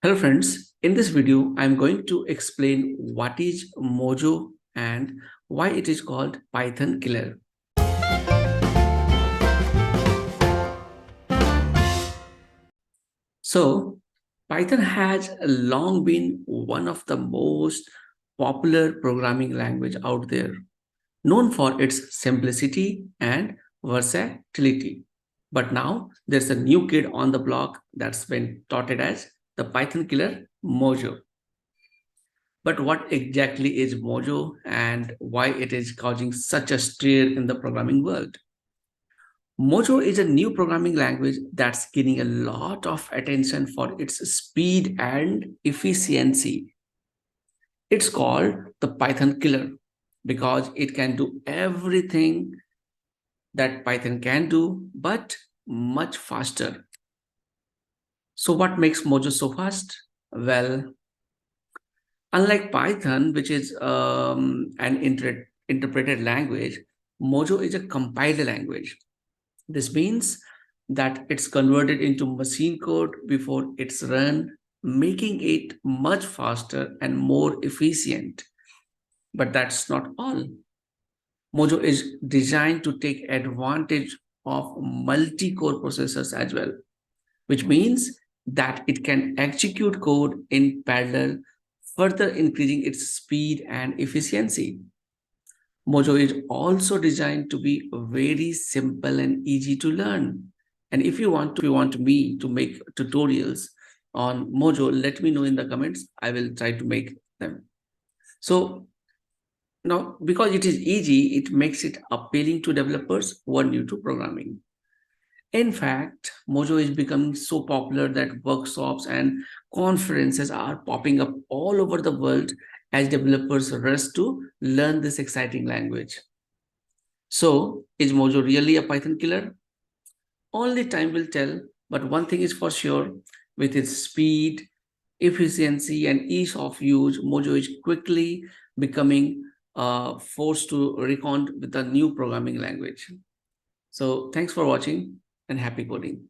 Hello friends, in this video I'm going to explain what is Mojo and why it is called Python killer. So Python has long been one of the most popular programming language out there, known for its simplicity and versatility. But now there's a new kid on the block that's been touted as the Python killer, Mojo. But what exactly is Mojo and why it is causing such a stir in the programming world? Mojo is a new programming language that's getting a lot of attention for its speed and efficiency. It's called the Python killer because it can do everything that Python can do, but much faster. So what makes Mojo so fast? Well, unlike Python, which is an interpreted language, Mojo is a compiled language. This means that it's converted into machine code before it's run, making it much faster and more efficient. But that's not all. Mojo is designed to take advantage of multi-core processors as well, which means that it can execute code in parallel, further increasing its speed and efficiency. Mojo is also designed to be very simple and easy to learn. And if you want me to make tutorials on Mojo, let me know in the comments. I will try to make them. So now, because it is easy, it makes it appealing to developers who are new to programming. In fact, Mojo is becoming so popular that workshops and conferences are popping up all over the world as developers rush to learn this exciting language. So, is Mojo really a Python killer? Only time will tell, but one thing is for sure, with its speed, efficiency, and ease of use, Mojo is quickly becoming a force to reckon with a new programming language. So, thanks for watching and happy coding.